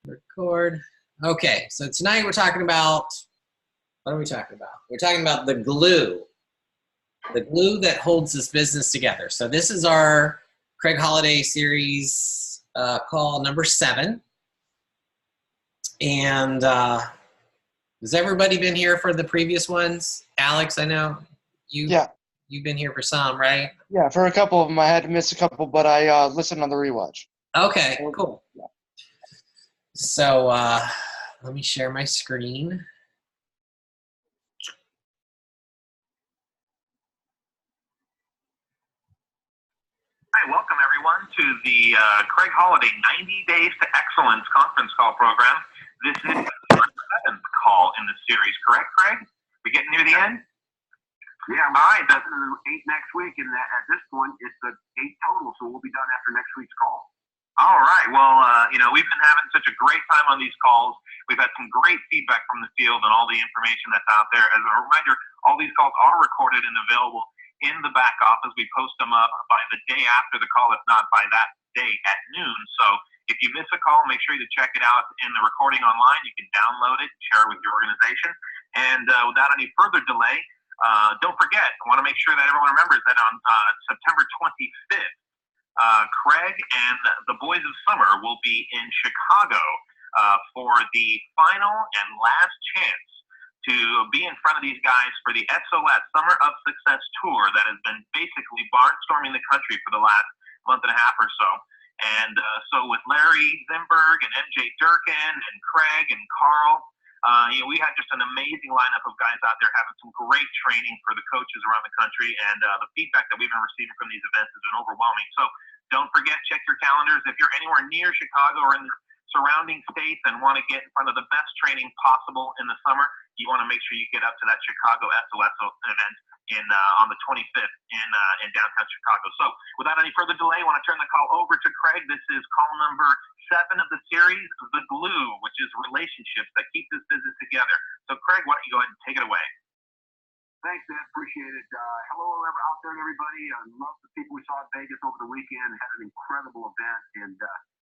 Record. Okay, so tonight we're talking about, what are we talking about? We're talking about the glue that holds this business together. So this is our Craig Holiday series call number 7. And has everybody been here for the previous ones? Alex, I know you've been here for some, right? Yeah, for a couple of them. I had to miss a couple, but I listened on the rewatch. Okay, cool. Yeah. So let me share my screen. Hi, welcome everyone to the Craig Holiday 90 Days to Excellence conference call program. This is the 7th call in the series, correct, Craig? We getting near the end? Yeah, all right. That's 8 next week, and at this point, it's the 8 total, so we'll be done after next week's call. All right. Well, we've been having such a great time on these calls. We've had some great feedback from the field and all the information that's out there. As a reminder, all these calls are recorded and available in the back office. We post them up by the day after the call, if not by that day at noon. So if you miss a call, make sure you check it out in the recording online. You can download it, share it with your organization. And without any further delay, don't forget, I want to make sure that everyone remembers that on September 25th, Craig and the Boys of Summer will be in Chicago for the final and last chance to be in front of these guys for the SOS Summer of Success Tour that has been basically barnstorming the country for the last month and a half or so. And so with Larry Zimberg and MJ Durkin and Craig and Carl, we had just an amazing lineup of guys out there having some great training for the coaches around the country, and the feedback that we've been receiving from these events has been overwhelming. So don't forget, check your calendars. If you're anywhere near Chicago or in the surrounding states and want to get in front of the best training possible in the summer, you want to make sure you get up to that Chicago SOS event on the 25th in downtown Chicago. So without any further delay, I want to turn the call over to Craig. This is call number 7 of the series, The Glue, which is relationships that keep this business together. So Craig, why don't you go ahead and take it away? Thanks, Ed. Appreciate it. Hello out there, everybody. I love the people we saw at Vegas over the weekend. Had an incredible event, and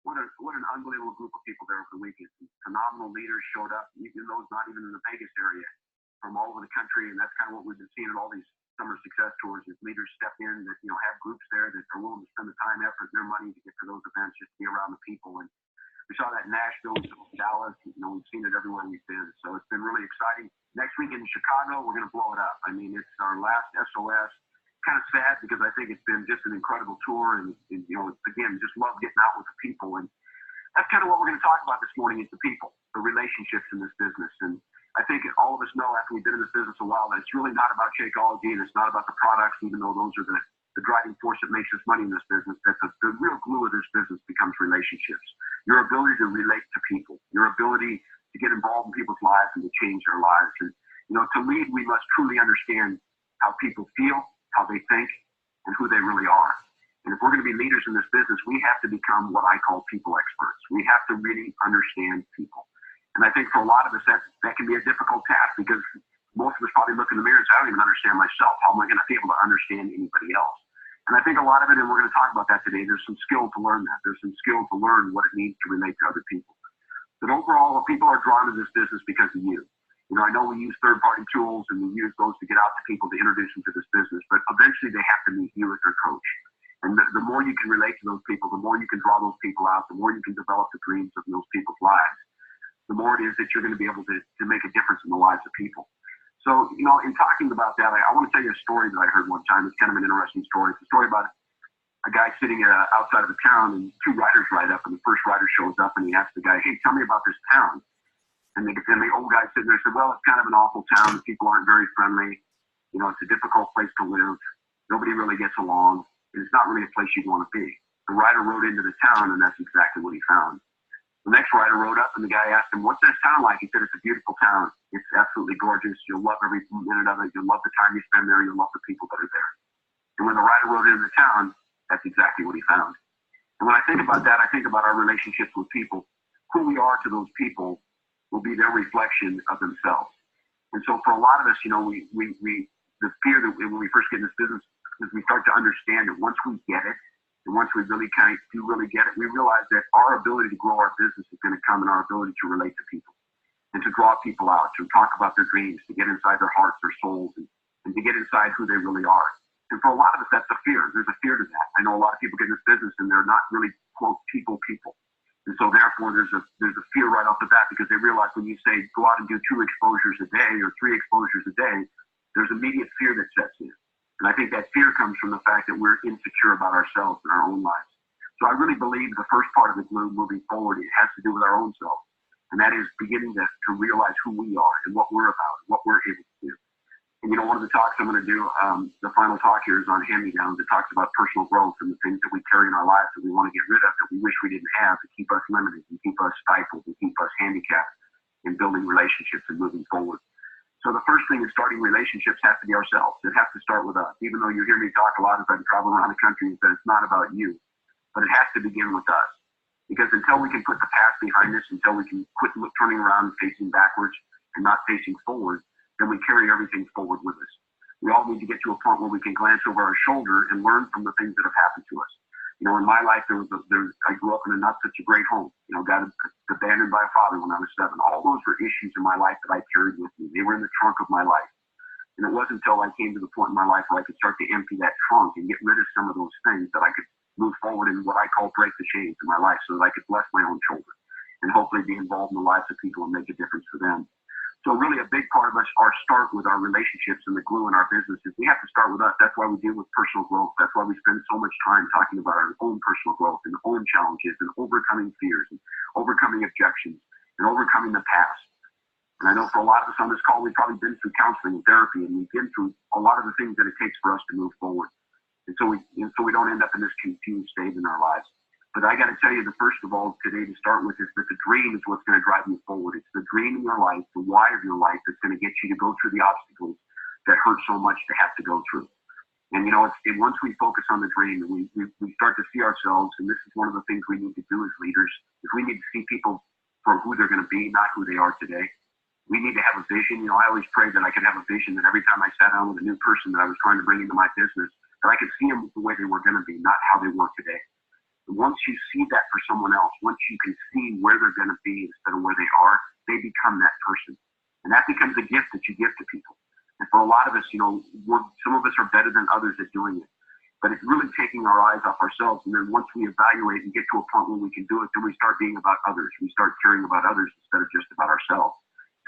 what an unbelievable group of people there over the weekend. Some phenomenal leaders showed up, even those not even in the Vegas area, from all over the country, and that's kind of what we've been seeing at all these summer success tours, is leaders step in that have groups there that are willing to spend the time, effort, and their money to get to those events, just to be around the people. And we saw that in Nashville, Dallas. We've seen it everywhere we've been. So it's been really exciting. Next week in Chicago, we're going to blow it up. I mean, it's our last SOS. Kind of sad because I think it's been just an incredible tour, and again, just love getting out with the people. And that's kind of what we're going to talk about this morning, is the people, the relationships in this business. And I think all of us know, after we've been in this business a while, that it's really not about Shakeology, and it's not about the products, even though those are the driving force that makes us money in this business. That the real glue of this business becomes relationships. Your ability to relate to people, your ability to get involved in people's lives and to change their lives. And to lead, we must truly understand how people feel, how they think, and who they really are. And if we're going to be leaders in this business, we have to become what I call people experts. We have to really understand people. And I think for a lot of us, that can be a difficult task, because most of us probably look in the mirror and say, I don't even understand myself. How am I going to be able to understand anybody else? And I think a lot of it, and we're going to talk about that today, there's some skill to learn that. There's some skill to learn what it means to relate to other people. But overall, people are drawn to this business because of you. I know we use third-party tools, and we use those to get out to people to introduce them to this business, but eventually they have to meet you as their coach. And the more you can relate to those people, the more you can draw those people out, the more you can develop the dreams of those people's lives, the more it is that you're going to be able to make a difference in the lives of people. So, in talking about that, I want to tell you a story that I heard one time. It's kind of an interesting story. It's a story about a guy sitting outside of a town, and 2 riders ride up, and the first rider shows up, and he asks the guy, hey, tell me about this town. And the old guy sitting there said, well, it's kind of an awful town. The people aren't very friendly. It's a difficult place to live. Nobody really gets along. And it's not really a place you'd want to be. The rider rode into the town, and that's exactly what he found. The next rider rode up, and the guy asked him, what's this town like? He said, it's a beautiful town. It's absolutely gorgeous. You'll love every minute of it. You'll love the time you spend there. You'll love the people that are there. And when the rider rode into the town, that's exactly what he found. And when I think about that, I think about our relationships with people. Who we are to those people will be their reflection of themselves. And so for a lot of us, the fear that when we first get in this business is we start to understand that once we get it, And once we really do really get it, we realize that our ability to grow our business is going to come in our ability to relate to people and to draw people out, to talk about their dreams, to get inside their hearts, their souls, and to get inside who they really are. And for a lot of us, that's a fear. There's a fear to that. I know a lot of people get in this business and they're not really, quote, people. And so therefore there's a fear right off the bat, because they realize when you say go out and do 2 exposures a day or 3 exposures a day, there's immediate fear that sets in. And I think that fear comes from the fact that we're insecure about ourselves and our own lives. So I really believe the first part of the glue moving forward, it has to do with our own self. And that is beginning to realize who we are and what we're about, and what we're able to do. And, one of the talks I'm going to do, the final talk here is on hand-me-downs. It talks about personal growth and the things that we carry in our lives that we want to get rid of, that we wish we didn't have, to keep us limited and keep us stifled and keep us handicapped in building relationships and moving forward. So the first thing in starting relationships has to be ourselves. It has to start with us. Even though you hear me talk a lot as I travel around the country, that it's not about you, but it has to begin with us. Because until we can put the past behind us, until we can quit turning around and facing backwards and not facing forward, then we carry everything forward with us. We all need to get to a point where we can glance over our shoulder and learn from the things that have happened to us. In my life, I grew up in a not such a great home. Got abandoned by a father when I was 7. All those were issues in my life that I carried with me. They were in the trunk of my life. And it wasn't until I came to the point in my life where I could start to empty that trunk and get rid of some of those things that I could move forward in what I call break the chains in my life, so that I could bless my own children and hopefully be involved in the lives of people and make a difference for them. So really a big part of us, our start with our relationships and the glue in our businesses, we have to start with us. That's why we deal with personal growth. That's why we spend so much time talking about our own personal growth and own challenges and overcoming fears and overcoming objections and overcoming the past. And I know for a lot of us on this call, we've probably been through counseling and therapy, and we've been through a lot of the things that it takes for us to move forward. And so we don't end up in this confused state in our lives. But I got to tell you, the first of all today to start with is that the dream is what's going to drive you forward. It's the dream in your life, the why of your life, that's going to get you to go through the obstacles that hurt so much to have to go through. And once we focus on the dream and we start to see ourselves, and this is one of the things we need to do as leaders, is we need to see people for who they're going to be, not who they are today. We need to have a vision. I always prayed that I could have a vision, that every time I sat down with a new person that I was trying to bring into my business, that I could see them the way they were going to be, not how they were today. Once you see that for someone else, once you can see where they're going to be instead of where they are, they become that person. And that becomes a gift that you give to people. And for a lot of us, some of us are better than others at doing it. But it's really taking our eyes off ourselves. And then once we evaluate and get to a point where we can do it, then we start being about others. We start caring about others instead of just about ourselves.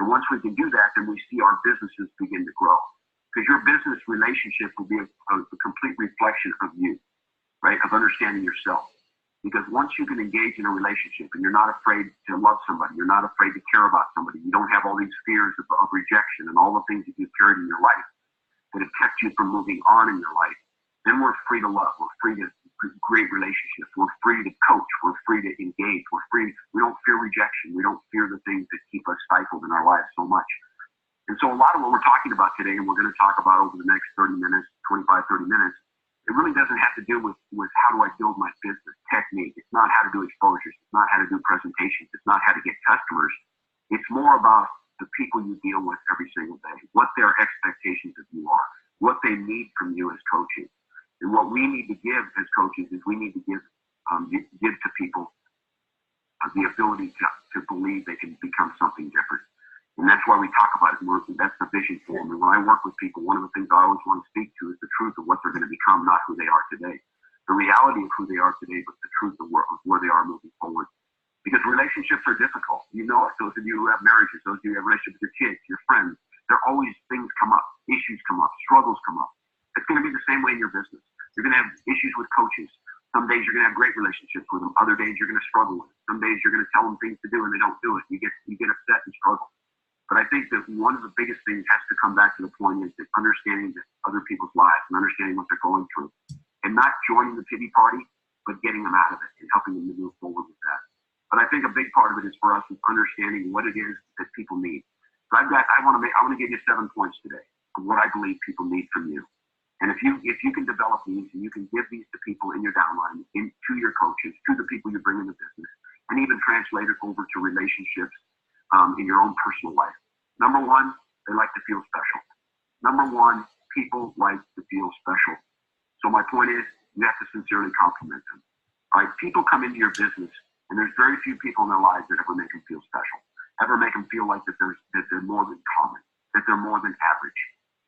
And once we can do that, then we see our businesses begin to grow. Because your business relationship will be a complete reflection of you, right? Of understanding yourself. Because once you can engage in a relationship and you're not afraid to love somebody, you're not afraid to care about somebody, you don't have all these fears of rejection and all the things that you've carried in your life that have kept you from moving on in your life, then we're free to love. We're free to create relationships. We're free to coach. We're free to engage. We don't fear rejection. We don't fear the things that keep us stifled in our lives so much. And so a lot of what we're talking about today, and we're going to talk about over the next 30 minutes, 25, 30 minutes, it really doesn't have to do with how do I build my business technique. It's not how to do exposures. It's not how to do presentations. It's not how to get customers. It's more about the people you deal with every single day, what their expectations of you are, what they need from you as coaches. And what we need to give as coaches is we need to give to people the ability to believe they can become something different. And that's why we talk about it. That's the vision for them. And when I work with people, one of the things I always want to speak to is the truth of what they're going to become, not who they are today. The reality of who they are today, but the truth of where they are moving forward. Because relationships are difficult. You know it. Those of you who have marriages, those of you who have relationships with your kids, your friends, there are always things come up, issues come up, struggles come up. It's going to be the same way in your business. You're going to have issues with coaches. Some days you're going to have great relationships with them. Other days you're going to struggle with it. Some days you're going to tell them things to do and they don't do it. You get upset and struggle. But I think that one of the biggest things has to come back to the point is that understanding other people's lives and understanding what they're going through. And not joining the pity party, but getting them out of it and helping them to move forward with that. But I think a big part of it is for us is understanding what it is that people need. So I want to give you 7 points today of what I believe people need from you. And if you can develop these and you can give these to people in your downline, to your coaches, to the people you bring into business, and even translate it over to relationships in your own personal life. Number one, they like to feel special. Number one, people like to feel special. So my point is, you have to sincerely compliment them. All right, people come into your business, and there's very few people in their lives that ever make them feel special, ever make them feel like that they're more than common, that they're more than average.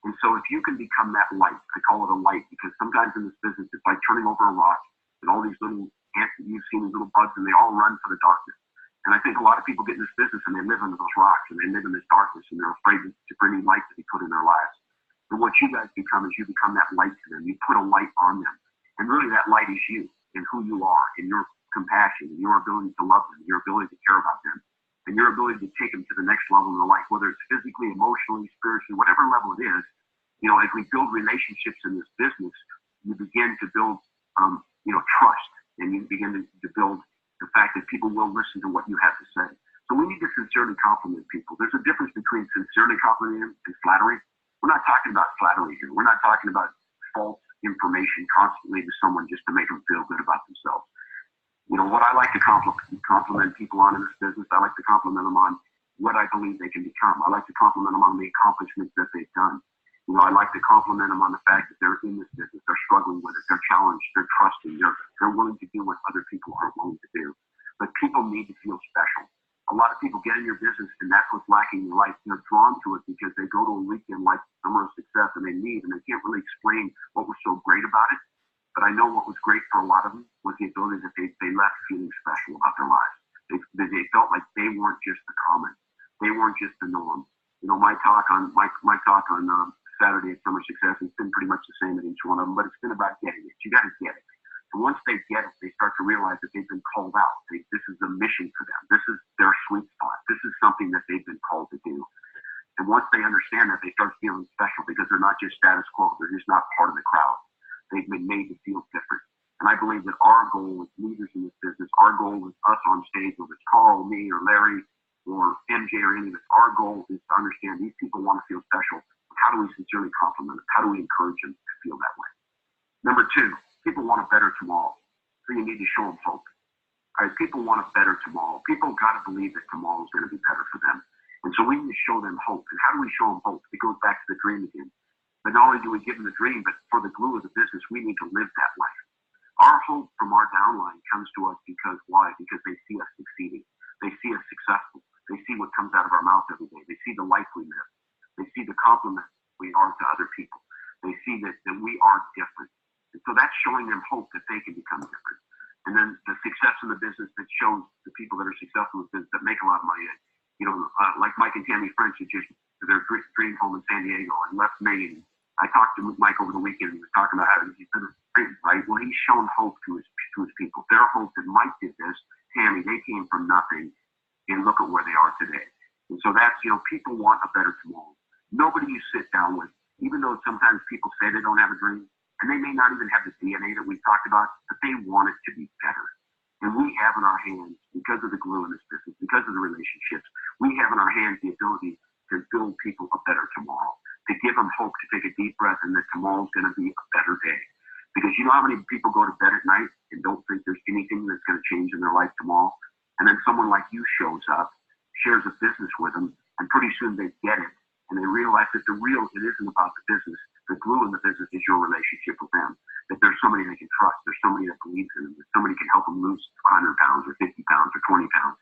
And so if you can become that light, I call it a light, because sometimes in this business, it's like turning over a rock, and all these little ants that you've seen, these little bugs, and they all run for the darkness. And I think a lot of people get in this business and they live under those rocks and they live in this darkness and they're afraid to bring any light to be put in their lives. And what you guys become is you become that light to them. You put a light on them. And really that light is you and who you are and your compassion and your ability to love them, your ability to care about them, and your ability to take them to the next level in their life, whether it's physically, emotionally, spiritually, whatever level it is. You know, as we build relationships in this business, you begin to build, trust, and you begin to build the fact that people will listen to what you have to say. So we need to sincerely compliment people. There's a difference between sincerely complimenting and flattery. We're not talking about flattery here. We're not talking about false information constantly to someone just to make them feel good about themselves. You know, what I like to compliment people on in this business, I like to compliment them on what I believe they can become. I like to compliment them on the accomplishments that they've done. You know, I like to compliment them on the fact that they're in this business, they're struggling with it, they're challenged, they're trusting, they're willing to do what other people aren't willing to do. But people need to feel special. A lot of people get in your business and that's what's lacking in your life. They're drawn to it because they go to a weekend like Summer of Success and they leave and they can't really explain what was so great about it. But I know what was great for a lot of them was the ability that they left feeling special about their lives. They felt like they weren't just the common. They weren't just the norm. You know, my talk on Saturday at Summer Success has been pretty much the same at each one of them, but it's been about getting it. You got to get it. And once they get it, they start to realize that they've been called out. This is a mission for them. This is their sweet spot. This is something that they've been called to do. And once they understand that, they start feeling special because they're not just status quo. They're just not part of the crowd. They've been made to feel different. And I believe that our goal as leaders in this business, our goal is us on stage, whether it's Carl, me, or Larry, or MJ, or any of us, our goal is to understand these people want to feel special. How do we sincerely compliment them? How do we encourage them to feel that way? Number two, people want a better tomorrow. So you need to show them hope. All right, people want a better tomorrow. People got to believe that tomorrow is going to be better for them. And so we need to show them hope. And how do we show them hope? It goes back to the dream again. But not only do we give them the dream, but for the glue of the business, we need to live that life. Our hope from our downline comes to us because why? Because they see us succeeding. They see us successful. They see what comes out of our mouth every day. They see the life we live. They see the compliment we are to other people. They see that we are different. And so that's showing them hope that they can become different. And then the success in the business that shows the people that are successful in the business that make a lot of money, like Mike and Tammy French, that just their dream home in San Diego and left Maine. I talked to Mike over the weekend. He was talking about how he's been a dream, right? Well, he's shown hope to his people. Their hope that Mike did this, Tammy, they came from nothing, and look at where they are today. And so that's, people want a better tomorrow. Nobody you sit down with, even though sometimes people say they don't have a dream, and they may not even have the DNA that we've talked about, but they want it to be better. And we have in our hands, because of the glue in this business, because of the relationships, we have in our hands the ability to build people a better tomorrow, to give them hope, to take a deep breath, and that tomorrow's going to be a better day. Because you know how many people go to bed at night and don't think there's anything that's going to change in their life tomorrow? And then someone like you shows up, shares a business with them, and pretty soon they get it. And they realize that it isn't about the business. The glue in the business is your relationship with them. That there's somebody they can trust. There's somebody that believes in them. That somebody can help them lose 100 pounds or 50 pounds or 20 pounds.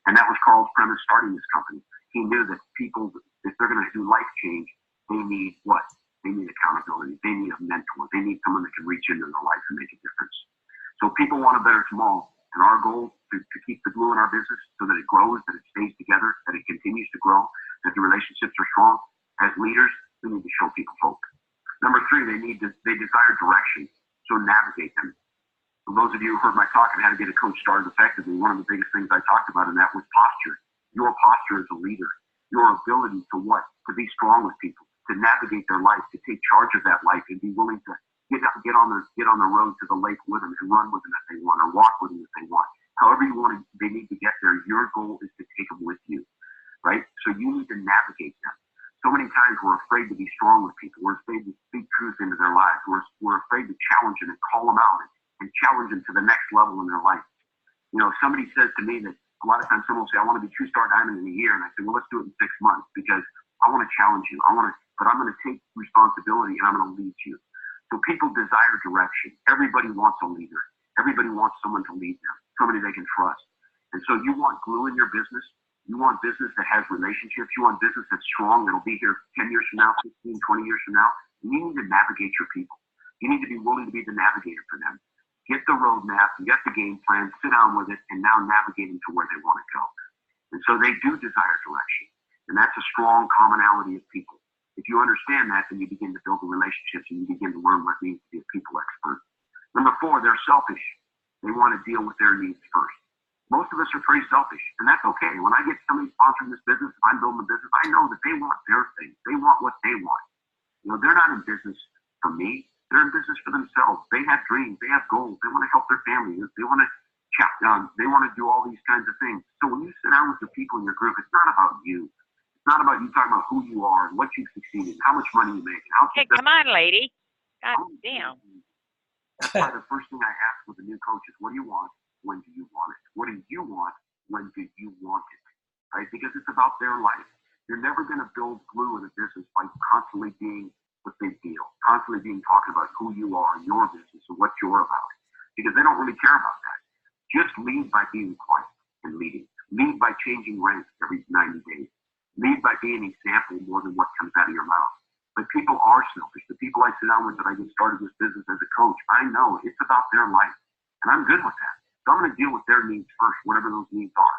And that was Carl's premise starting this company. He knew that people, if they're going to do life change, they need what? They need accountability. They need a mentor. They need someone that can reach into their life and make a difference. So people want a better tomorrow. And our goal is to keep the glue in our business so that it grows, that it stays together, that it continues to grow, that the relationships are strong. As leaders, we need to show people hope. Number three, they desire direction. So navigate them. For those of you who heard my talk on how to get a coach started effectively, one of the biggest things I talked about in that was posture. Your posture as a leader, your ability to what? To be strong with people, to navigate their life, to take charge of that life and be willing to get on the road to the lake with them and run with them if they want, or walk with them if they want. However you want, they need to get there. Your goal is to take them with you, right? So you need to navigate them. So many times we're afraid to be strong with people. We're afraid to speak truth into their lives. We're afraid to challenge them and call them out and challenge them to the next level in their life. If somebody says to me that a lot of times someone will say, I want to be 2-star diamond in a year. And I say, well, let's do it in 6 months because I want to challenge you. But I'm going to take responsibility and I'm going to lead you. So people desire direction. Everybody wants a leader. Everybody wants someone to lead them, somebody they can trust. And so you want glue in your business. You want business that has relationships. You want business that's strong, that'll be here 10 years from now, 15, 20 years from now. You need to navigate your people. You need to be willing to be the navigator for them. Get the roadmap, get the game plan, sit down with it, and now navigate them to where they want to go. And so they do desire direction. And that's a strong commonality of people. If you understand that, then you begin to build the relationships and you begin to learn what it means to be a people expert. Number 4, they're selfish. They want to deal with their needs first. Most of us are pretty selfish, and that's okay. When I get somebody sponsoring this business, if I'm building a business, I know that they want their thing. They want what they want. You know, they're not in business for me. They're in business for themselves. They have dreams. They have goals. They want to help their family. They want to chat down. They want to do all these kinds of things. So when you sit down with the people in your group, it's not about you. It's not about you talking about who you are and what you've succeeded, how much money you make. How Hey, come on, lady. God damn. That's why the first thing I ask with a new coach is, what do you want? When do you want it? What do you want? When do you want it? Right? Because it's about their life. You're never going to build glue in a business by constantly being a big deal, constantly being talking about who you are and your business and what you're about. Because they don't really care about that. Just lead by being quiet and leading. Lead by changing ranks every 90 days. Lead by being an example more than what comes out of your mouth. But people are selfish. The people I sit down with that I get started this business as a coach, I know it's about their life. And I'm good with that. So I'm going to deal with their needs first, whatever those needs are.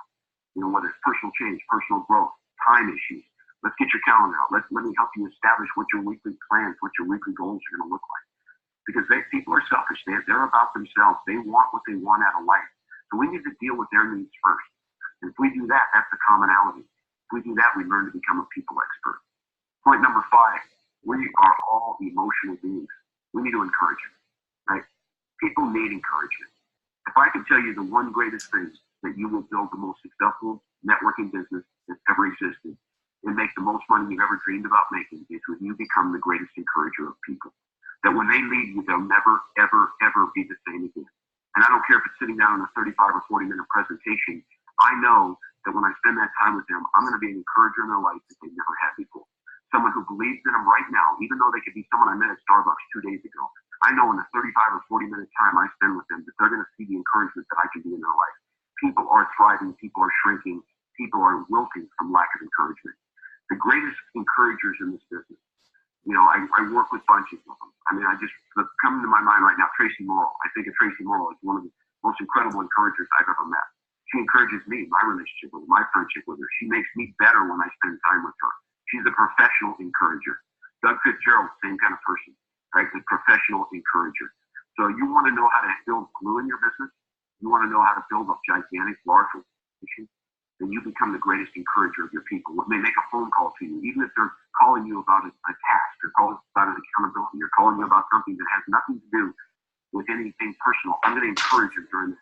You know, whether it's personal change, personal growth, time issues. Let's get your calendar out. Let me help you establish what your weekly plans, what your weekly goals are going to look like. Because people are selfish. They're about themselves. They want what they want out of life. So we need to deal with their needs first. And if we do that, that's the commonality. If we do that, we learn to become a people expert. Point number 5, we are all emotional beings. We need to encourage them, right? People need encouragement. If I could tell you the one greatest thing that you will build the most successful networking business that's ever existed and make the most money you've ever dreamed about making is when you become the greatest encourager of people. That when they leave you, they'll never, ever, ever be the same again. And I don't care if it's sitting down in a 35 or 40-minute presentation. I know that when I spend that time with them, I'm going to be an encourager in their life that they've never had before. Someone who believes in them right now, even though they could be someone I met at Starbucks 2 days ago. I know in the 35 or 40-minute time I spend with them that they're going to see the encouragement that I can be in their life. People are thriving. People are shrinking. People are wilting from lack of encouragement. The greatest encouragers in this business, you know, I work with bunches of them. I mean, coming to my mind right now, Tracy Morrill. I think of Tracy Morrill as one of the most incredible encouragers I've ever met. She encourages me, my relationship with her, my friendship with her. She makes me better when I spend time with her. She's a professional encourager. Doug Fitzgerald, same kind of person, right? A professional encourager. So you want to know how to build glue in your business? You want to know how to build a gigantic, large organization? Then you become the greatest encourager of your people. When they make a phone call to you, even if they're calling you about a task, or calling about an accountability, or calling you about something that has nothing to do with anything personal, I'm going to encourage them during this.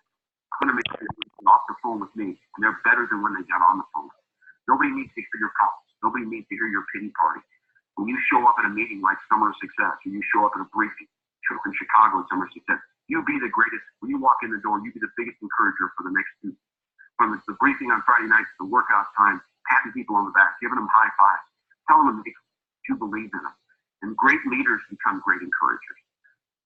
I'm going to make sure they're off the phone with me, and they're better than when they got on the phone. Nobody needs to hear your problems. Nobody needs to hear your pity party. When you show up at a meeting like Summer of Success, or you show up at a briefing in Chicago at Summer of Success, you be the greatest. When you walk in the door, you be the biggest encourager for the next student. From the briefing on Friday nights to the workout time, patting people on the back, giving them high fives, telling them that you believe in them. And great leaders become great encouragers.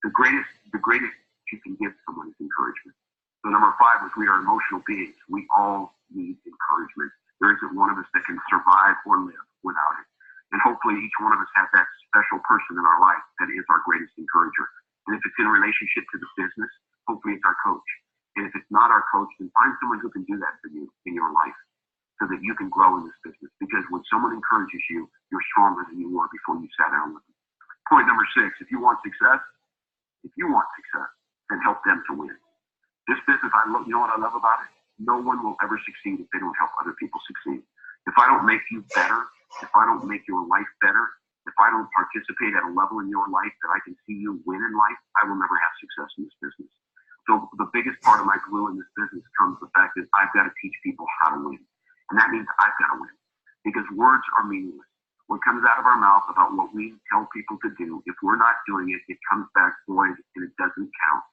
The greatest you can give someone is encouragement. So number 5 is we are emotional beings. We all need encouragement. There isn't one of us that can survive or live without it. And hopefully each one of us has that special person in our life that is our greatest encourager. And if it's in relationship to the business, hopefully it's our coach. And if it's not our coach, then find someone who can do that for you in your life so that you can grow in this business. Because when someone encourages you, you're stronger than you were before you sat down with them. Point number 6, if you want success, then help them to win. This business, you know what I love about it? No one will ever succeed if they don't help other people succeed. If I don't make you better, if I don't make your life better, if I don't participate at a level in your life that I can see you win in life, I will never have success in this business. So the biggest part of my glue in this business comes the fact that I've got to teach people how to win. And that means I've got to win. Because words are meaningless. What comes out of our mouth about what we tell people to do, if we're not doing it, it comes back void and it doesn't count.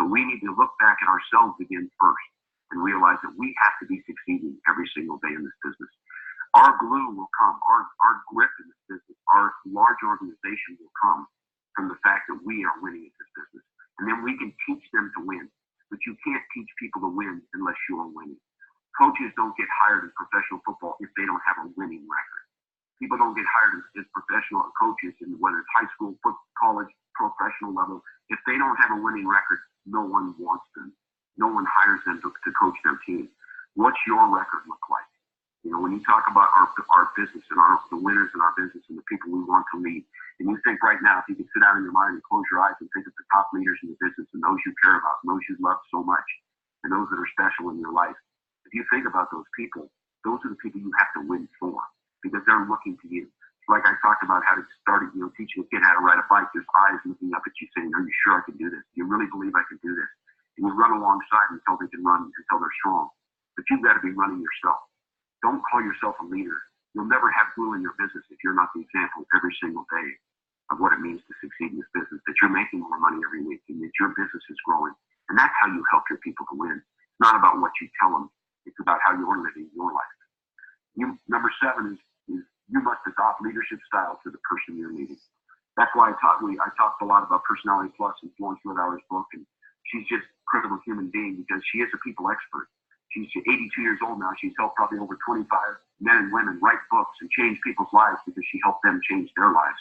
So we need to look back at ourselves again first and realize that we have to be succeeding every single day in this business. Our glue will come. Our grip in this business, our large organization will come from the fact that we are winning at this business. And then we can teach them to win. But you can't teach people to win unless you're winning. Coaches don't get hired in professional football if they don't have a winning record. People don't get hired as professional coaches, in whether it's high school, college, professional level. If they don't have a winning record, no one wants them. No one hires them to coach their team. What's your record look like? You know, when you talk about our business and the winners in our business and the people we want to lead, and you think right now, if you could sit down in your mind and close your eyes and think of the top leaders in the business and those you care about and those you love so much and those that are special in your life, if you think about those people, those are the people you have to win for, because they're looking to you. Like I talked about how to start, teaching a kid how to ride a bike. There's eyes looking up at you saying, are you sure I can do this? Do you really believe I can do this? And you run alongside until they can run, until they're strong. But you've got to be running yourself. Don't call yourself a leader. You'll never have glue in your business if you're not the example every single day of what it means to succeed in this business, that you're making more money every week and that your business is growing. And that's how you help your people to win. It's not about what you tell them. It's about how you're living your life. Number 7 is you must adopt leadership style to the person you're leading. That's why I talked a lot about Personality Plus in Florence Woodhour's book, and she's just a critical human being because she is a people expert. She's 82 years old now. She's helped probably over 25 men and women write books and change people's lives because she helped them change their lives.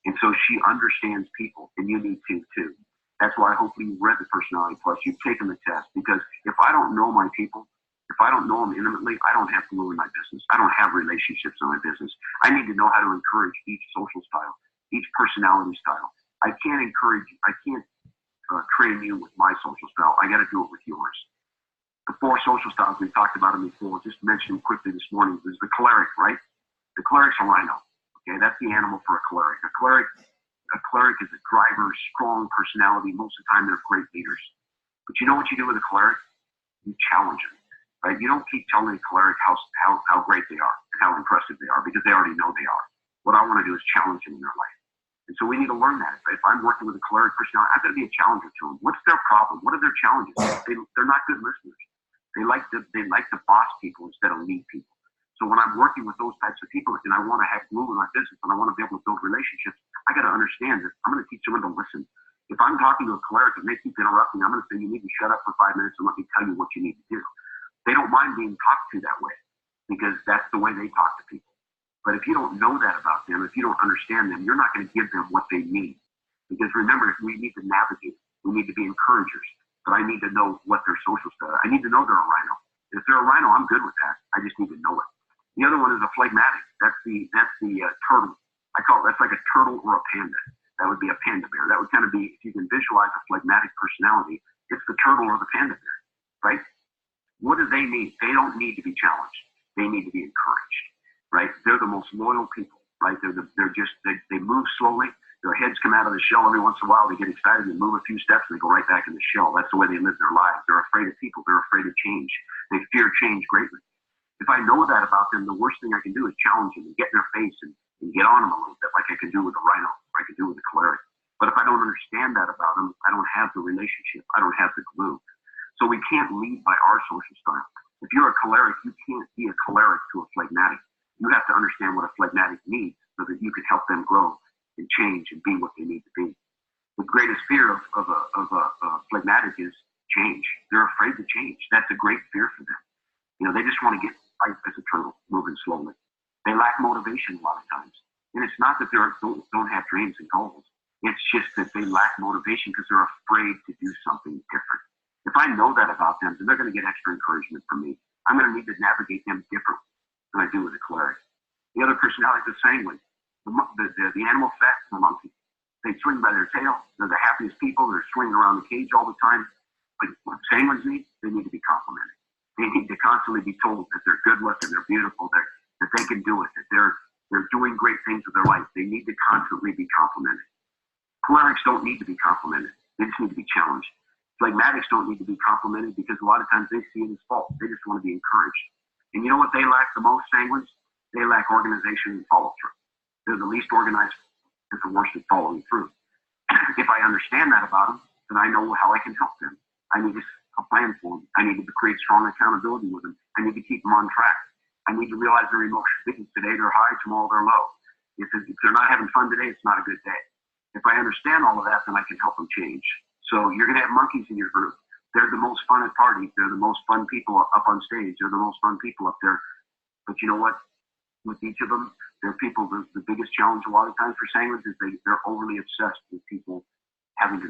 And so she understands people, and you need to too. That's why hopefully you've read the Personality Plus, you've taken the test, because if I don't know my people, if I don't know them intimately, I don't have glue in my business. I don't have relationships in my business. I need to know how to encourage each social style, each personality style. I can't train you with my social style. I got to do it with yours. The 4 social styles, we talked about them before, just mentioned them quickly this morning. There's the choleric, right? The choleric's a rhino. Okay, that's the animal for a choleric. A choleric is a driver, strong personality. Most of the time, they're great leaders. But you know what you do with a choleric? You challenge them, right? You don't keep telling a choleric how great they are and how impressive they are because they already know they are. What I want to do is challenge them in their life. And so we need to learn that. If I'm working with a choleric personality, I've got to be a challenger to them. What's their problem? What are their challenges? They're not good listeners. They like to boss people instead of lead people. So when I'm working with those types of people and I want to have glue in my business and I want to be able to build relationships, I got to understand that I'm going to teach someone to listen. If I'm talking to a choleric and they keep interrupting, I'm going to say, you need to shut up for 5 minutes and let me tell you what you need to do. They don't mind being talked to that way because that's the way they talk to people. But if you don't know that about them, if you don't understand them, you're not going to give them what they need. Because remember, we need to navigate. We need to be encouragers. But I need to know what their social style. I need to know they're a rhino. If they're a rhino, I'm good with that. I just need to know it. The other one is a phlegmatic. That's the turtle. I call it, that's like a turtle or a panda. That would be a panda bear. That would kind of be, if you can visualize a phlegmatic personality, it's the turtle or the panda bear, right? What do they need? They don't need to be challenged. They need to be encouraged, right? They're the most loyal people, right? They move slowly. Their heads come out of the shell every once in a while. They get excited and move a few steps and they go right back in the shell. That's the way they live their lives. They're afraid of people. They're afraid of change. They fear change greatly. If I know that about them, the worst thing I can do is challenge them and get in their face and get on them a little bit like I can do with a rhino, or I can do with a choleric. But if I don't understand that about them, I don't have the relationship. I don't have the glue. So we can't lead by our social style. If you're a choleric, you can't be a choleric to a phlegmatic. You have to understand what a phlegmatic needs so that you can help them grow and change and be what they need to be. The greatest fear of a phlegmatic is change. They're afraid to change. That's a great fear for them. They just want to get right as a turtle, moving slowly. They lack motivation a lot of times. And it's not that they don't have dreams and goals. It's just that they lack motivation because they're afraid to do something different. If I know that about them, then they're going to get extra encouragement from me. I'm going to need to navigate them differently than I do with a choleric. The other personality is sanguine. The animal fat, the monkey. They swing by their tail. They're the happiest people. They're swinging around the cage all the time. But what sanguines need, they need to be complimented. They need to constantly be told that they're good looking, they're beautiful, that they can do it, that they're doing great things with their life. They need to constantly be complimented. Cholerics don't need to be complimented. They just need to be challenged. Phlegmatics don't need to be complimented because a lot of times they see it as fault. They just want to be encouraged. And you know what they lack the most, sanguines? They lack organization and follow-through. They're the least organized and the worst at following through. If I understand that about them, then I know how I can help them. I need a plan for them. I need to create strong accountability with them. I need to keep them on track. I need to realize their emotions. Today they're high, tomorrow they're low. If they're not having fun today, it's not a good day. If I understand all of that, then I can help them change. So you're going to have monkeys in your group. They're the most fun at parties. They're the most fun people up on stage. They're the most fun people up there. But you know what? With each of them, they're people, the biggest challenge a lot of times for sanguines is they're overly obsessed with people having to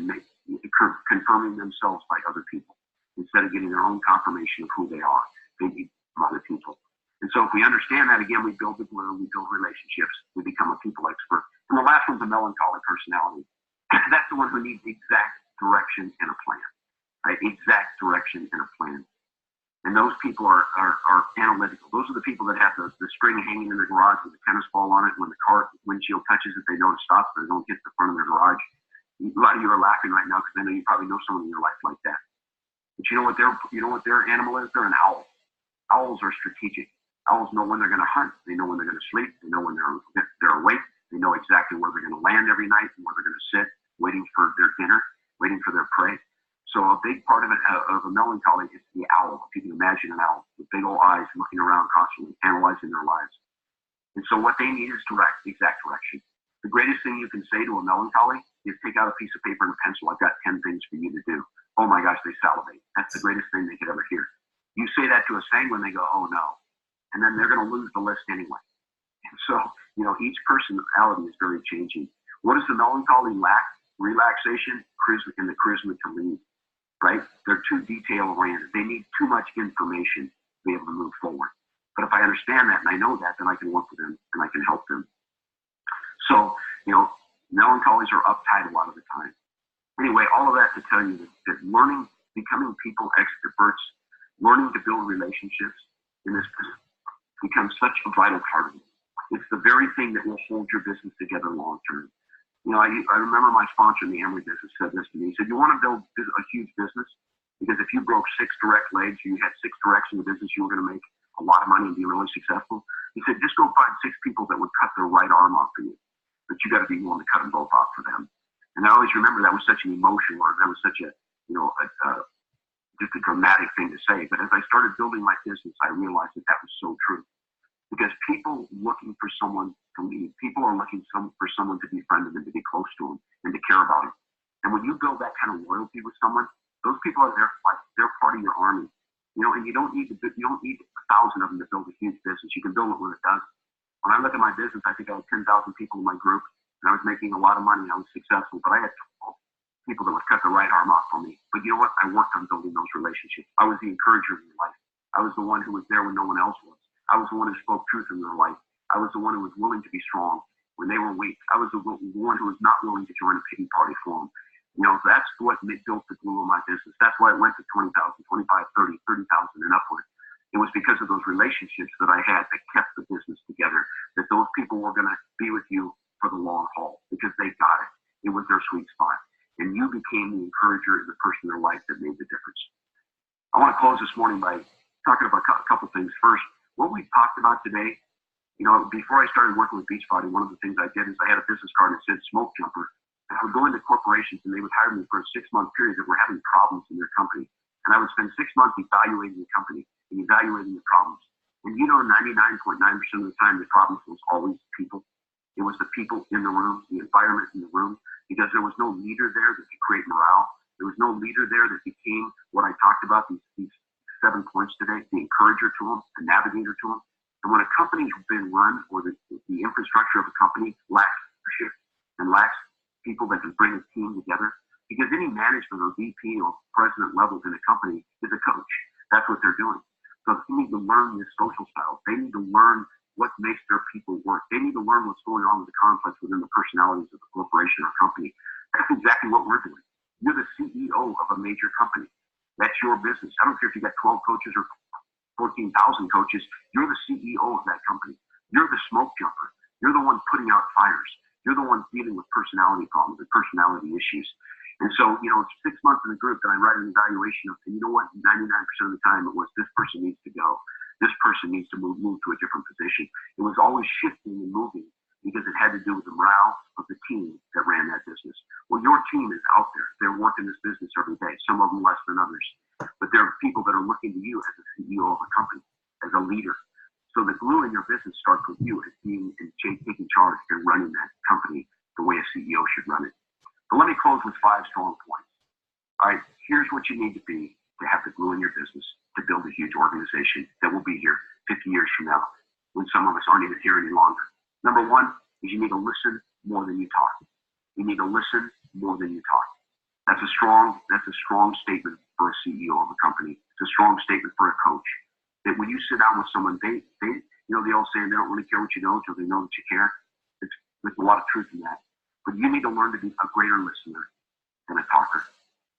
confirming themselves by other people instead of getting their own confirmation of who they are. They need from other people. And so if we understand that, again, we build the glue, we build relationships, we become a people expert. And the last one's a melancholy personality. That's the one who needs exact direction and a plan, right? Exact direction and a plan. And those people are analytical. Those are the people that have the string hanging in their garage with a tennis ball on it. When the car windshield touches it, they know to stop so they don't hit the front of their garage. A lot of you are laughing right now because I know you probably know someone in your life like that. But you know what their animal is? They're an owl. Owls are strategic. Owls know when they're going to hunt. They know when they're going to sleep. They know when they're awake. They know exactly where they're going to land every night and where they're going to sit, waiting for their dinner, waiting for their prey. So a big part of a melancholy is the owl. If you can imagine an owl with big old eyes looking around constantly, analyzing their lives. And so what they need is exact direction. The greatest thing you can say to a melancholy is take out a piece of paper and a pencil. I've got 10 things for you to do. Oh my gosh, they salivate. That's the greatest thing they could ever hear. You say that to a sanguine, they go, oh no. And then they're going to lose the list anyway. And so, each personality is very changing. What does the melancholy lack? Relaxation, charisma, and the charisma to lead, right? They're too detail-oriented. They need too much information to be able to move forward. But if I understand that and I know that, then I can work with them and I can help them. So, melancholies are uptight a lot of the time. Anyway, all of that to tell you that learning, becoming people experts, learning to build relationships in this business becomes such a vital part of it. It's the very thing that will hold your business together long term. I remember my sponsor in the Emory business said this to me. He said, you want to build a huge business? Because if you broke 6 direct legs, you had 6 directs in the business, you were going to make a lot of money and be really successful. He said, just go find 6 people that would cut their right arm off for you. But you got to be willing to cut them both off for them. And I always remember that was such an emotional, or that was such a, just a dramatic thing to say. But as I started building my business, I realized that was so true. Because people looking for someone to lead, people are looking for someone to befriend them and to be close to them and to care about them. And when you build that kind of loyalty with someone, those people are there. They're part of your army. And you don't need 1,000 of them to build a huge business. You can build it with a dozen. When I look at my business, I think I had 10,000 people in my group, and I was making a lot of money. I was successful, but I had 12 people that would cut the right arm off for me. But you know what? I worked on building those relationships. I was the encourager in their life. I was the one who was there when no one else was. I was the one who spoke truth in their life. I was the one who was willing to be strong when they were weak. I was the one who was not willing to join a pity party for them. That's what built the glue of my business. That's why it went to 20,000, 25, 30,000 and upward. It was because of those relationships that I had that kept the business together, that those people were going to be with you for the long haul because they got it. It was their sweet spot. And you became the encourager and the person in their life that made the difference. I want to close this morning by talking about a couple things. First, what we talked about today, before I started working with Beachbody, one of the things I did is I had a business card that said smoke jumper. And I would go into corporations and they would hire me for a 6-month period that were having problems in their company. And I would spend 6 months evaluating the company and evaluating the problems. And 99.9% of the time, the problems was always people. It was the people in the room, the environment in the room, because there was no leader there that could create morale. There was no leader there that became what I talked about, these 7 points today, the encourager to them, the navigator to them. And when a company's been run, or the infrastructure of a company lacks leadership and lacks people that can bring a team together, because any management or VP or president levels in a company is a coach. That's what they're doing. So they need to learn this social style. They need to learn what makes their people work. They need to learn what's going on with the conflicts within the personalities of the corporation or company. That's exactly what we're doing. You're the CEO of a major company. That's your business. I don't care if you got 12 coaches or 14,000 coaches. You're the CEO of that company. You're the smoke jumper. You're the one putting out fires. You're the one dealing with personality problems and personality issues. And so, it's 6 months in the group that I write an evaluation of, and you know what? 99% of the time it was this person needs to go. This person needs to move to a different position. It was always shifting and moving because it had to do with the morale of the team that ran that business. Well, your team is out there. They're working this business every day, some of them less than others. But there are people that are looking to you as a CEO of a company, as a leader. So the glue in your business starts with you as being and taking charge and running that company the way a CEO should run it. But let me close with 5 strong points. All right, here's what you need to be to have the glue in your business to build a huge organization that will be here 50 years from now when some of us aren't even here any longer. Number 1 is you need to listen more than you talk. You need to listen more than you talk. That's a strong statement for a CEO of a company. It's a strong statement for a coach. That when you sit down with someone, they you know the old saying, they don't really care what you know until they know that you care. There's a lot of truth in that. But you need to learn to be a greater listener than a talker.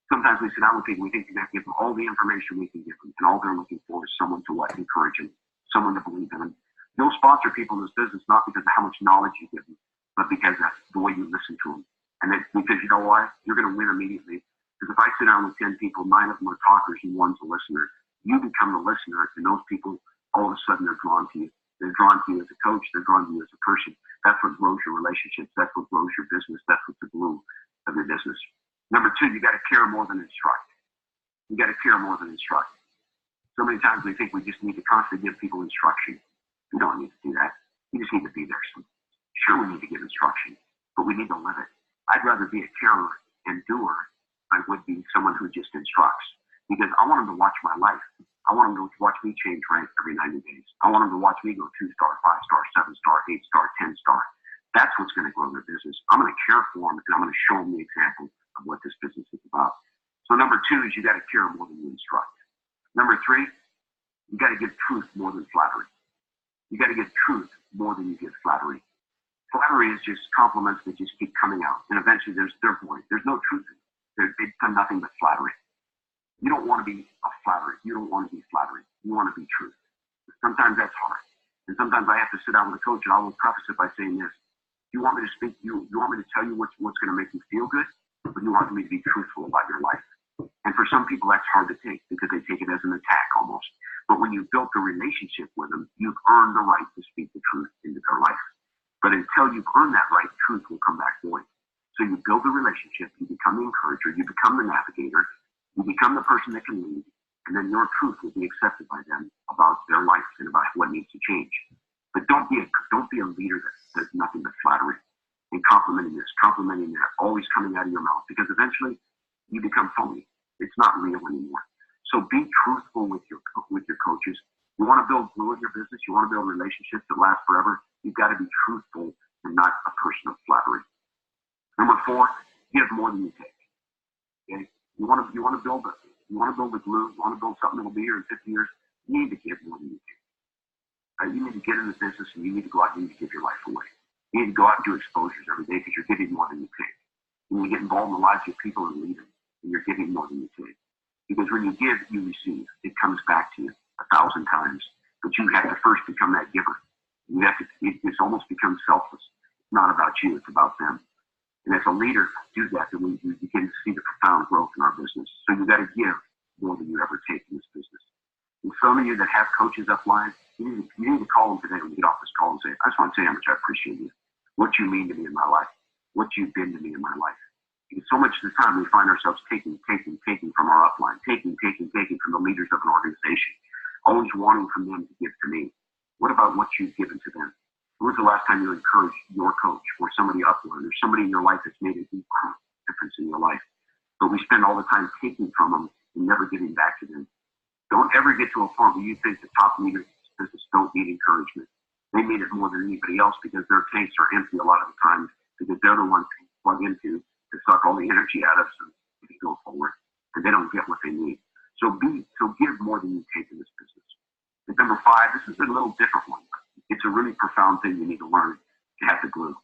Sometimes we sit down with people, we think we have to give them all the information we can give them, and all they're looking for is someone to encourage them, someone to believe in them. You'll sponsor people in this business not because of how much knowledge you give them, but because that's the way you listen to them. And then, because you know why? You're going to win immediately. Because if I sit down with 10 people, 9 of them are talkers and 1's a listener, you become the listener, and those people, all of a sudden, they're drawn to you. They're drawn to you as a coach. They're drawn to you as a person. That's what grows your relationships. That's what grows your business. That's what's the glue of your business. Number 2, you got to care more than instruct. You got to care more than instruct. So many times we think we just need to constantly give people instruction. We don't need to do that. You just need to be there. Sure, we need to give instruction, but we need to live it. I'd rather be a carer and doer than I would be someone who just instructs. Because I want them to watch my life. I want them to watch me change rank every 90 days. I want them to watch me go 2-star, 5-star, 7-star, 8-star, 10-star. That's what's going to grow their business. I'm going to care for them, and I'm going to show them the example of what this business is about. So number 2 is you got to care more than you instruct. Number 3, you got to give truth more than flattery. You got to give truth more than you give flattery. Flattery is just compliments that just keep coming out, and eventually they're void. There's no truth in it. They become nothing but flattery. You don't want to be a flattery. You don't want to be flattery. You want to be truth. Sometimes that's hard, and sometimes I have to sit down with a coach, and I will preface it by saying this: you want me to speak? You want me to tell you what's going to make you feel good, but you want me to be truthful about your life. And for some people, that's hard to take because they take it as an attack almost. But when you've built a relationship with them, you've earned the right to speak the truth into their life. But until you've earned that right, truth will come back void. So you build a relationship, you become the encourager, you become the navigator, you become the person that can lead, and then your truth will be accepted by them about their life and about what needs to change. But don't be a leader that does nothing but flattery and complimenting this, complimenting that, always coming out of your mouth, because eventually you become phony. It's not real anymore. So be truthful with your coaches. You want to build glue in your business, you want to build relationships that last forever, you've got to be truthful and not a person of flattery. Number 4, give more than you take. Okay? You want to build a glue, you want to build something that'll be here in 50 years, you need to give more than you take. You need to get in the business, and you need to go out and you need to give your life away. You need to go out and do exposures every day because you're giving more than you take. You need to get involved in the lives of people and lead them, and you're giving more than you take. Because when you give, you receive. It comes back to you 1,000 times. But you have to first become that giver. You have to. It's almost become selfless. It's not about you. It's about them. And as a leader, do that, then we begin to see the profound growth in our business. So you got to give more than you ever take in this business. And some of you that have coaches upline, you need to call them today when you get off this call and say, I just want to say how much I appreciate you, what you mean to me in my life, what you've been to me in my life. Because so much of the time we find ourselves taking from our upline, taking from the leaders of an organization, always wanting from them to give to me. What about what you've given to them? When was the last time you encouraged your coach or somebody upline or somebody in your life that's made a deep difference in your life? But we spend all the time taking from them and never giving back to them. Don't ever get to a point where you think the top leaders in this business don't need encouragement. They need it more than anybody else because their tanks are empty a lot of the time because they're the ones who plug into to suck all the energy out of us and go forward. And they don't get what they need. So give more than you take in this business. And number 5, this is a little different one. It's a really profound thing you need to learn to have the glue.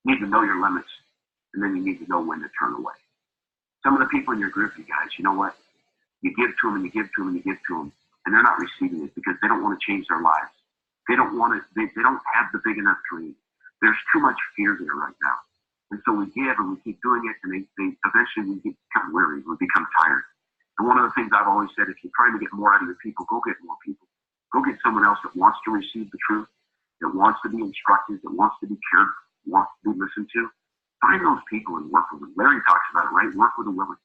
You need to know your limits, and then you need to know when to turn away. Some of the people in your group, you guys, you know what? You give to them and you give to them and you give to them, and they're not receiving it because they don't want to change their lives. They don't want to. They don't have the big enough dream. There's too much fear there right now, and so we give and we keep doing it, and they eventually we become weary, we become tired. And one of the things I've always said, if you're trying to get more out of your people, go get more people. Go get someone else that wants to receive the truth, that wants to be instructed, that wants to be cared, wants to be listened to. Find those people and work with them. Larry talks about it, right? Work with the willing.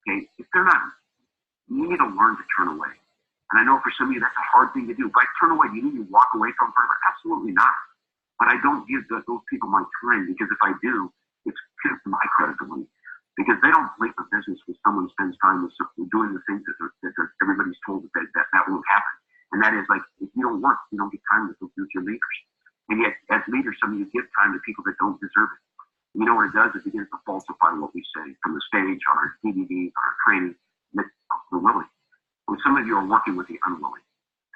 Okay, if they're not. You need to learn to turn away. And I know for some of you that's a hard thing to do. If I turn away, do you need to walk away from forever? Absolutely not. But I don't give those people my time because if I do, it's pimped my credibility because they don't link a business with someone who spends time with doing the things that everybody's told that won't happen. And that is like, if you don't work, you don't get time with your leaders. And yet, as leaders, some of you give time to people that don't deserve it. And you know what it does? It begins to falsify what we say from the stage, on our DVDs, on our training. That we're willing. But some of you are working with the unwilling.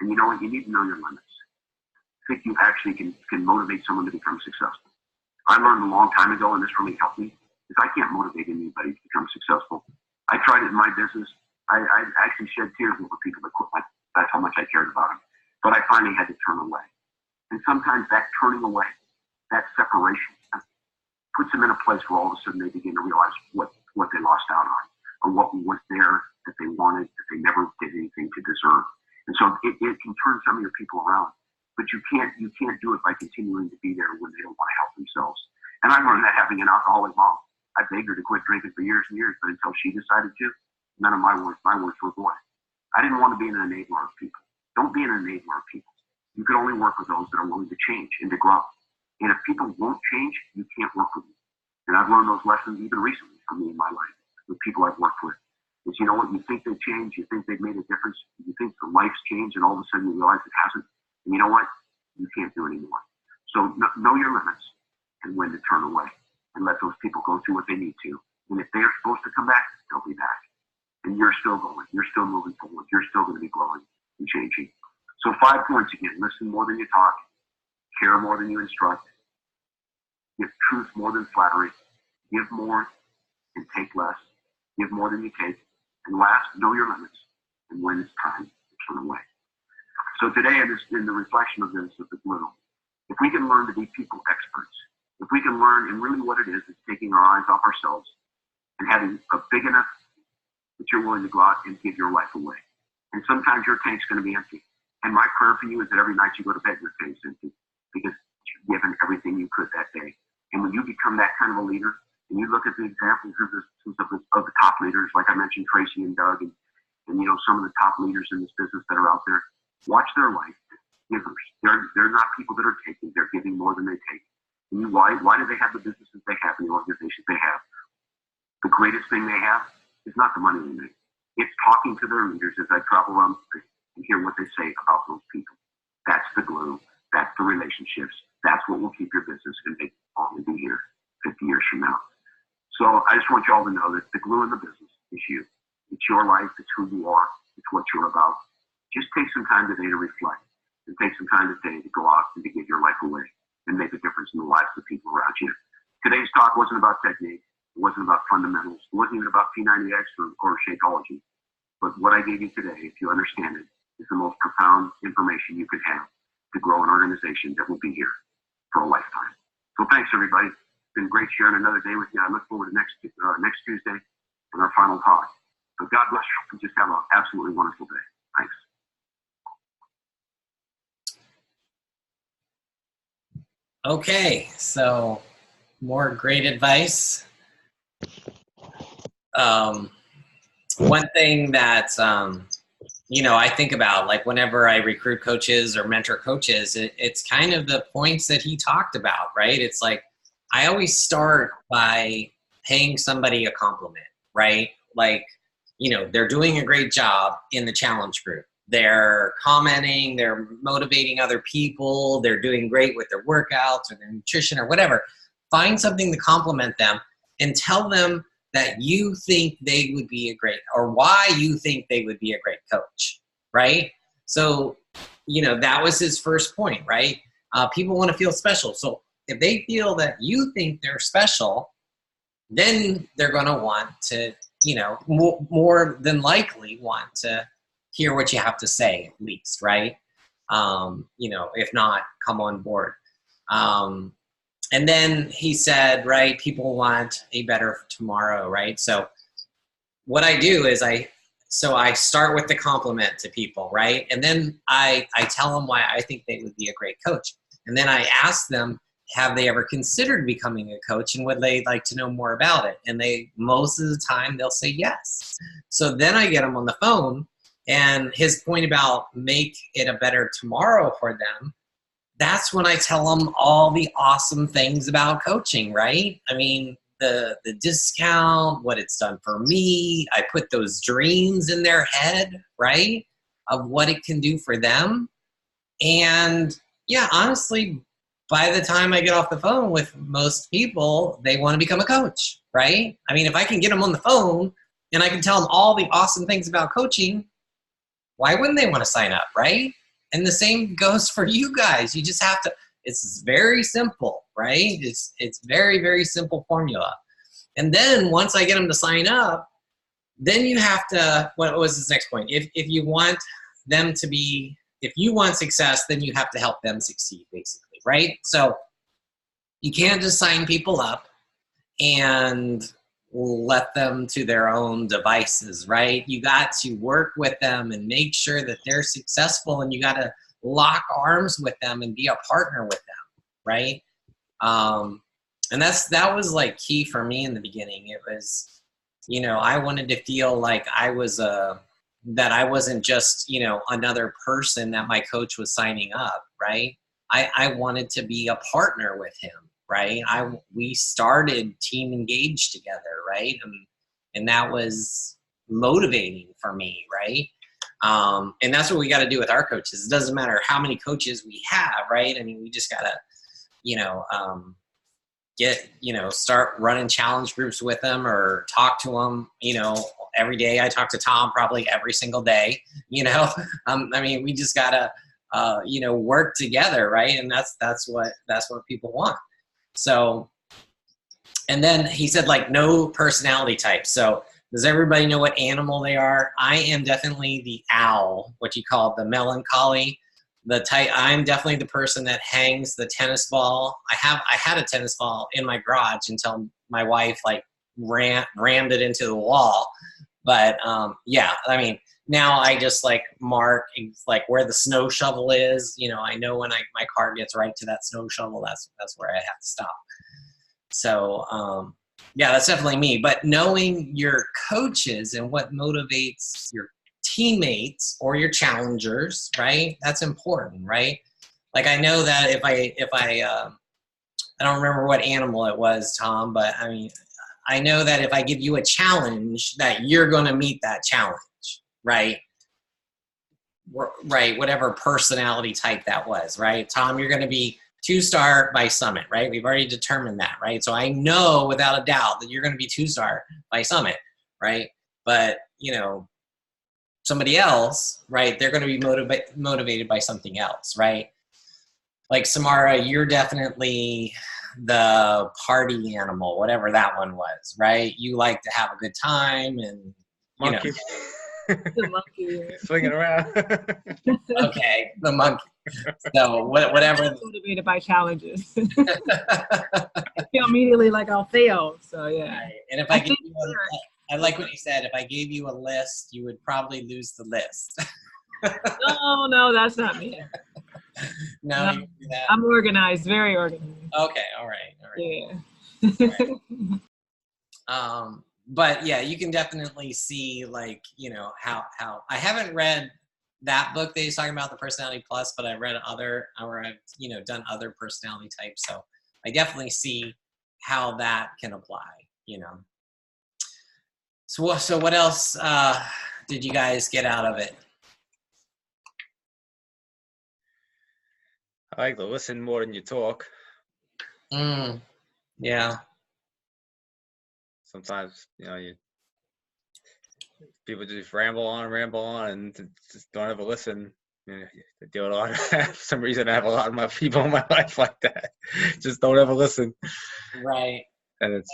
And you know what? You need to know your limits. I think you actually can motivate someone to become successful. I learned a long time ago, and this really helped me, is I can't motivate anybody to become successful. I tried it in my business. I actually shed tears over people that quit. That's how much I cared about them. But I finally had to turn away. And sometimes that turning away, that separation, puts them in a place where all of a sudden they begin to realize what they lost out on, or what was there that they wanted, that they never did anything to deserve. And so it can turn some of your people around. But you can't do it by continuing to be there when they don't want to help themselves. And I learned that having an alcoholic mom. I begged her to quit drinking for years and years, but until she decided to, none of my words were going. I didn't want to be an enabler of people. Don't be an enabler of people. You can only work with those that are willing to change and to grow. And if people won't change, you can't work with them. And I've learned those lessons even recently for me in my life with people I've worked with. Is, you know what, you think they've changed, you think they've made a difference, you think the life's changed, and all of a sudden you realize it hasn't. And you know what? You can't do it anymore. So know your limits and when to turn away and let those people go through what they need to. And if they're supposed to come back, they'll be back. And you're still going. You're still moving forward. You're still going to be growing and changing. So 5 points again. Listen more than you talk. Care more than you instruct. Give truth more than flattery. Give more and take less. Give more than you take. And last, know your limits and when it's time to turn away. So today, in the reflection of this, of the glue, if we can learn to be people experts, if we can learn, and really what it is taking our eyes off ourselves and having a big enough that you're willing to go out and give your life away. And sometimes your tank's going to be empty. And my prayer for you is that every night you go to bed, your tank's empty because you've given everything you could that day. And when you become that kind of a leader, and you look at the examples of the top leaders, like I mentioned, Tracy and Doug, and you know, some of the top leaders in this business that are out there, watch their life. Givers. They're not people that are taking. They're giving more than they take. And why do they have the businesses they have and the organizations they have? The greatest thing they have is not the money they make. It's talking to their leaders as I travel around the street and hear what they say about those people. That's the glue. That's the relationships. That's what will keep your business and make only be here 50 years from now. So I just want you all to know that the glue in the business is you. It's your life. It's who you are. It's what you're about. Just take some time today to reflect and take some time today to go out and to give your life away and make a difference in the lives of the people around you. Today's talk wasn't about technique. It wasn't about fundamentals. It wasn't even about P90X or Shakeology. But what I gave you today, if you understand it, is the most profound information you could have to grow an organization that will be here for a lifetime. So thanks, everybody. It's been great sharing another day with you. I look forward to next Tuesday and our final talk. So God bless you. Just have an absolutely wonderful day. Thanks. Okay, so more great advice. One thing that, you know, I think about, like whenever I recruit coaches or mentor coaches, it's kind of the points that he talked about, right? It's like, I always start by paying somebody a compliment, right? Like, you know, they're doing a great job in the challenge group. They're commenting, they're motivating other people, they're doing great with their workouts or their nutrition or whatever. Find something to compliment them and tell them that you think they would be a great, or why you think they would be a great coach, right? So, you know, that was his first point, right? People want to feel special. So if they feel that you think they're special, then they're going to want to, you know, more than likely want to hear what you have to say at least, right? You know, if not, come on board. And then he said, right, people want a better tomorrow, right? So what I do is I start with the compliment to people, right? And then I tell them why I think they would be a great coach. And then I ask them, have they ever considered becoming a coach and would they like to know more about it? And most of the time they'll say yes. So then I get them on the phone, and his point about make it a better tomorrow for them, that's when I tell them all the awesome things about coaching, right? I mean, the discount, what it's done for me. I put those dreams in their head, right, of what it can do for them. And yeah, honestly, by the time I get off the phone with most people, they want to become a coach, right? I mean, if I can get them on the phone and I can tell them all the awesome things about coaching, why wouldn't they want to sign up, right? And the same goes for you guys. You just have to, it's very simple, right? It's very, very simple formula. And then once I get them to sign up, then you have to, what was this next point? If you want them to be, if you want success, then you have to help them succeed, basically, right? So you can't just sign people up and let them to their own devices, right? You got to work with them and make sure that they're successful, and you got to lock arms with them and be a partner with them, right? And that was like key for me in the beginning. It was, you know, I wanted to feel like I was that I wasn't just, you know, another person that my coach was signing up, right? I wanted to be a partner with him, right? We started Team Engage together, right? And that was motivating for me, right? And that's what we got to do with our coaches. It doesn't matter how many coaches we have, right? I mean, we just got to, you know, start running challenge groups with them or talk to them, you know, every day. I talk to Tom probably every single day, you know. I mean, we just got to, you know, work together, right? And that's what people want. So, and then he said, like, no personality type. So does everybody know what animal they are? I am definitely the owl, what you call the melancholy. The type, I'm definitely the person that hangs the tennis ball. I had a tennis ball in my garage until my wife like rammed it into the wall. But yeah, I mean, now I just like mark like where the snow shovel is. You know, I know when my car gets right to that snow shovel, that's where I have to stop. So yeah, that's definitely me. But knowing your coaches and what motivates your teammates or your challengers, right? That's important, right? Like I know that if I don't remember what animal it was, Tom, but I mean, I know that if I give you a challenge, that you're going to meet that challenge, right? Right, whatever personality type that was, right? Tom, you're going to be 2-star by Summit, right? We've already determined that, right? So I know without a doubt that you're going to be 2-star by Summit, right? But, you know, somebody else, right, they're going to be motivated by something else, right? Like Samara, you're definitely the party animal, whatever that one was, right? You like to have a good time and, you Monkey. The monkey. Swinging around. okay, the monkey. So whatever. I'm motivated by challenges. I feel immediately like I'll fail. So yeah. Right. And if I give you I like what you said. If I gave you a list, you would probably lose the list. No, that's not me. No, you do that. I'm organized, very organized. Okay, all right. Yeah. But yeah, you can definitely see like, you know, how I haven't read that book that he's talking about, the Personality Plus, but I've read or I've, you know, done other personality types. So I definitely see how that can apply, you know. So what else did you guys get out of it? I like to listen more than you talk. Yeah. Sometimes, you know, people just ramble on and just don't ever listen. You know, I deal with a lot for some reason I have a lot of my people in my life like that. Just don't ever listen. Right. And it's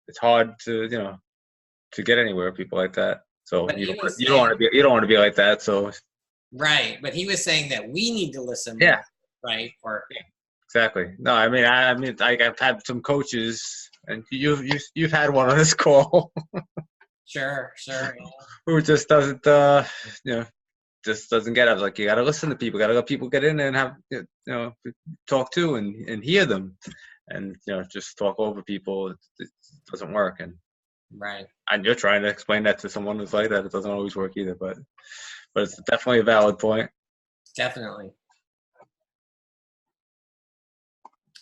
it's hard to, you know, to get anywhere with people like that. So you don't want to be like that. So right, but he was saying that we need to listen. Yeah. More, right. Or exactly. No, I mean I've had some coaches, and you've had one on this call. Sure. Yeah. Who just doesn't you know, just doesn't get it. I was like, you gotta listen to people, gotta let people get in there and have, you know, talk to and hear them, and, you know, just talk over people. It doesn't work. And right. And you're trying to explain that to someone who's like that. It doesn't always work either, but it's definitely a valid point. Definitely.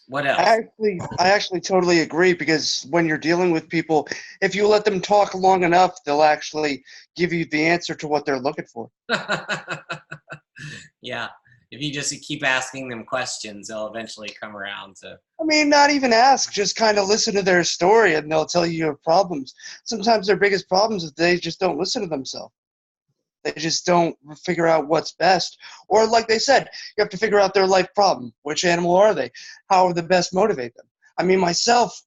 What I else? actually totally agree, because when you're dealing with people, if you let them talk long enough, they'll actually give you the answer to what they're looking for. Yeah. If you just keep asking them questions, they'll eventually come around to. I mean, not even ask, just kind of listen to their story and they'll tell you your problems. Sometimes their biggest problems is they just don't listen to themselves. They just don't figure out what's best. Or like they said, you have to figure out their life problem. Which animal are they? How are the best motivate them? I mean, myself,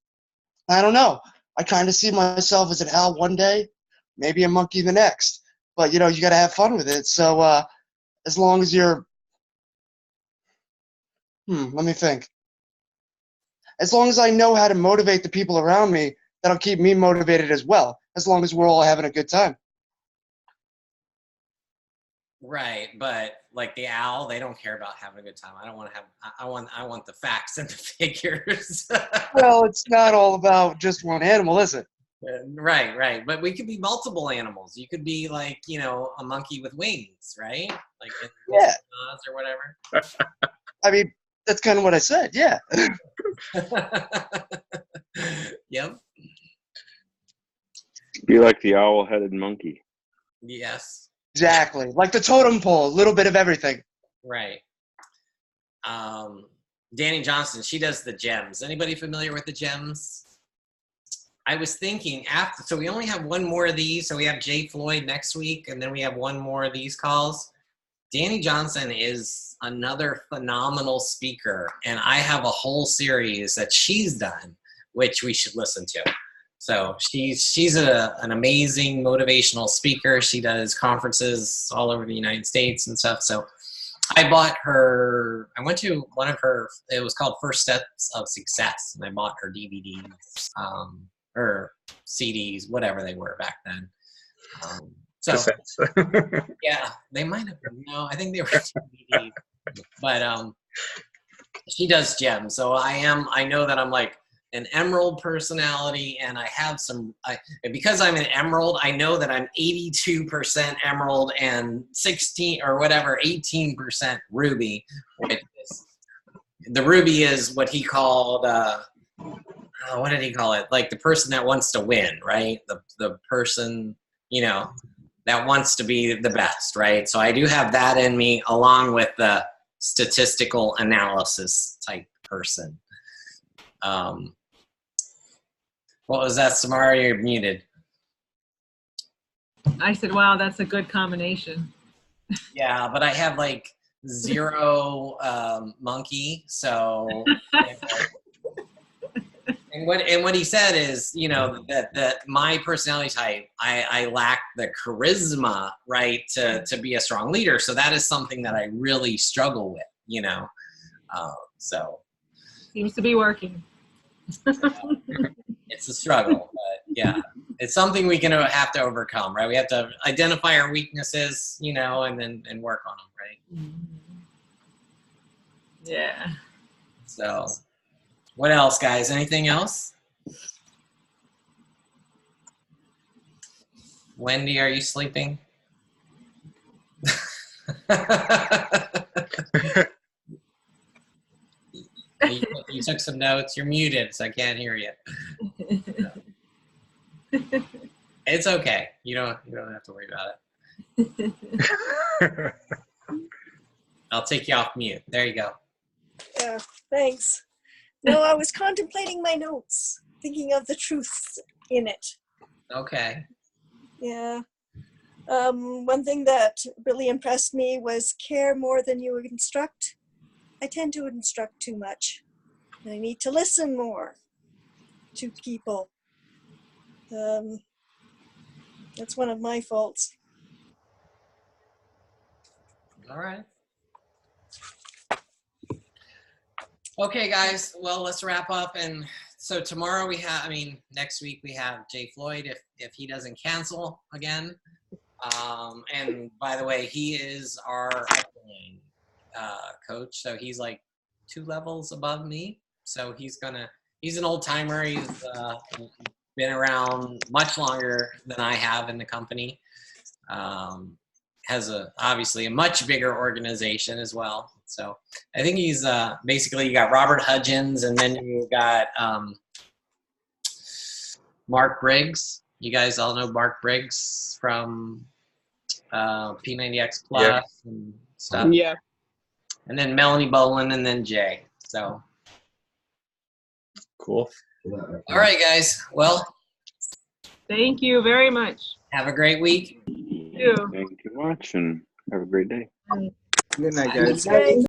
I don't know. I kind of see myself as an owl one day, maybe a monkey the next. But, you got to have fun with it. So as long as you're, let me think. As long as I know how to motivate the people around me, that'll keep me motivated as well, as long as we're all having a good time. Right, but like the owl, they don't care about having a good time. I don't want to have. I want the facts and the figures. Well, it's not all about just one animal, is it? Right, right. But we could be multiple animals. You could be like, a monkey with wings, right? Like in Yeah. Oz or whatever. I mean, that's kind of what I said, yeah. Yep. Be like the owl-headed monkey. Yes. Exactly. Like the totem pole, a little bit of everything. Right. Danny Johnson, she does the gems. Anybody familiar with the gems? I was thinking so we only have one more of these. So we have Jay Floyd next week, and then we have one more of these calls. Danny Johnson is another phenomenal speaker, and I have a whole series that she's done, which we should listen to. So she's an amazing motivational speaker. She does conferences all over the United States and stuff. So I went to one of her, it was called First Steps of Success, and I bought her DVDs, or CDs, whatever they were back then. So yeah, they might have been. No, I think they were DVDs. But she does gems. So I know that I'm like an emerald personality, and I have because I'm an emerald, I know that I'm 82% emerald and 18% ruby. The ruby is what he called, what did he call it? Like the person that wants to win, right? The person, that wants to be the best, right? So I do have that in me, along with the statistical analysis type person. What was that, Samara? You're muted. I said, wow, that's a good combination. Yeah, but I have like 0 monkey, so. And what he said is, that my personality type, I lack the charisma, right, to be a strong leader. So that is something that I really struggle with, so. Seems to be working. It's a struggle, but yeah, it's something we can have to overcome, right? We have to identify our weaknesses, and work on them, right? Yeah. So, what else, guys? Anything else? Wendy, are you sleeping? You took some notes. You're muted, so I can't hear you. It's okay. You don't have to worry about it. I'll take you off mute. There you go. Yeah, thanks. No, I was contemplating my notes, thinking of the truth in it. Okay. Yeah. One thing that really impressed me was care more than you instruct. I tend to instruct too much. I need to listen more to people. That's one of my faults. All right. Okay, guys. Well, let's wrap up. And so tomorrow next week we have Jay Floyd if he doesn't cancel again. And by the way, he is our coach, so he's like 2 levels above me. So he's an old timer. He's been around much longer than I have in the company. Has obviously a much bigger organization as well. So I think he's basically, you got Robert Hudgens, and then you got Mark Briggs. You guys all know Mark Briggs from P90X Plus Yeah. and stuff. Yeah. And then Melanie Bolin, and then Jay. So, Cool. all right, guys. Well, Thank you very much. have a great week. You. Thank you much, and have a great day. Good night, guys. Great.